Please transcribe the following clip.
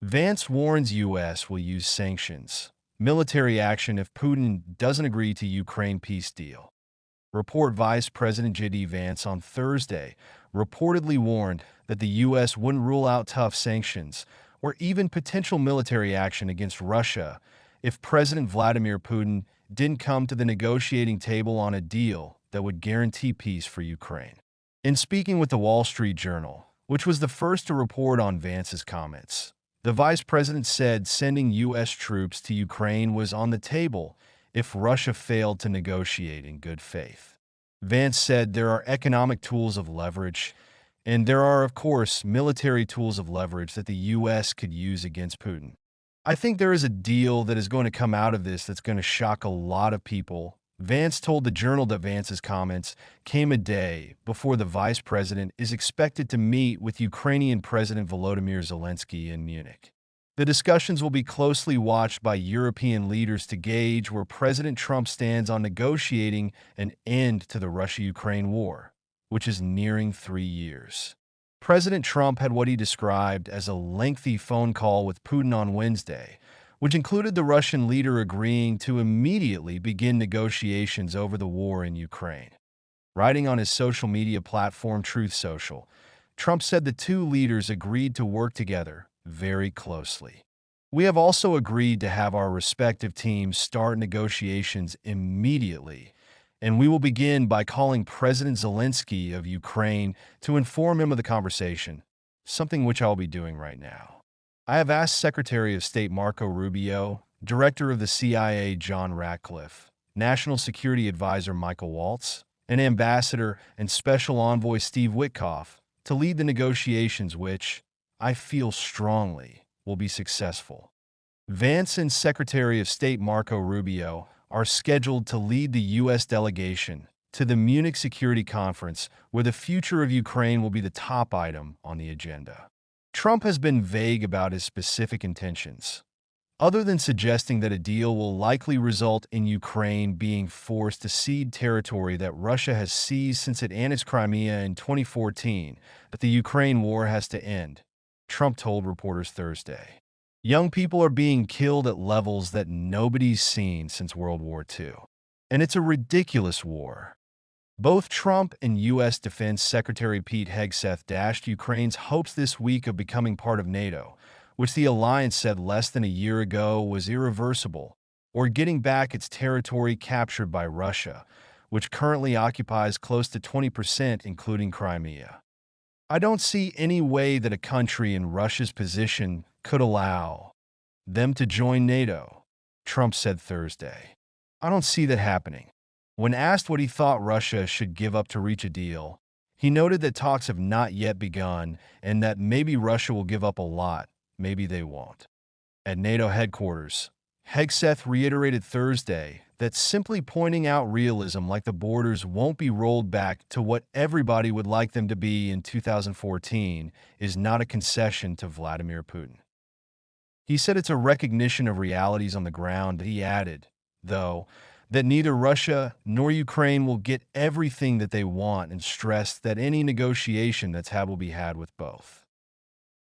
Vance warns U.S. will use sanctions, military action if Putin doesn't agree to Ukraine peace deal. Report Vice President J.D. Vance on Thursday reportedly warned that the U.S. wouldn't rule out tough sanctions or even potential military action against Russia if President Vladimir Putin didn't come to the negotiating table on a deal that would guarantee peace for Ukraine. In speaking with the Wall Street Journal, which was the first to report on Vance's comments, the vice president said sending U.S. troops to Ukraine was on the table if Russia failed to negotiate in good faith. Vance said there are economic tools of leverage, and there are, of course, military tools of leverage that the U.S. could use against Putin. I think there is a deal that is going to come out of this that's going to shock a lot of people. Vance told the Journal that Vance's comments came a day before the vice president is expected to meet with Ukrainian President Volodymyr Zelensky in Munich. The discussions will be closely watched by European leaders to gauge where President Trump stands on negotiating an end to the Russia-Ukraine war, which is nearing 3 years. President Trump had what he described as a lengthy phone call with Putin on Wednesday, which included the Russian leader agreeing to immediately begin negotiations over the war in Ukraine. Writing on his social media platform Truth Social, Trump said the two leaders agreed to work together very closely. We have also agreed to have our respective teams start negotiations immediately, and we will begin by calling President Zelensky of Ukraine to inform him of the conversation, something which I'll be doing right now. I have asked Secretary of State Marco Rubio, Director of the CIA John Ratcliffe, National Security Advisor Michael Waltz, and Ambassador and Special Envoy Steve Witkoff to lead the negotiations which, I feel strongly, will be successful. Vance and Secretary of State Marco Rubio are scheduled to lead the U.S. delegation to the Munich Security Conference, where the future of Ukraine will be the top item on the agenda. Trump has been vague about his specific intentions, other than suggesting that a deal will likely result in Ukraine being forced to cede territory that Russia has seized since it annexed Crimea in 2014, that the Ukraine war has to end, Trump told reporters Thursday. Young people are being killed at levels that nobody's seen since World War II. And it's a ridiculous war. Both Trump and U.S. Defense Secretary Pete Hegseth dashed Ukraine's hopes this week of becoming part of NATO, which the alliance said less than a year ago was irreversible, or getting back its territory captured by Russia, which currently occupies close to 20%, including Crimea. I don't see any way that a country in Russia's position could allow them to join NATO, Trump said Thursday. I don't see that happening. When asked what he thought Russia should give up to reach a deal, he noted that talks have not yet begun and that maybe Russia will give up a lot, maybe they won't. At NATO headquarters, Hegseth reiterated Thursday that simply pointing out realism like the borders won't be rolled back to what everybody would like them to be in 2014 is not a concession to Vladimir Putin. He said it's a recognition of realities on the ground. He added, though, that neither Russia nor Ukraine will get everything that they want and stressed that any negotiation that's had will be had with both.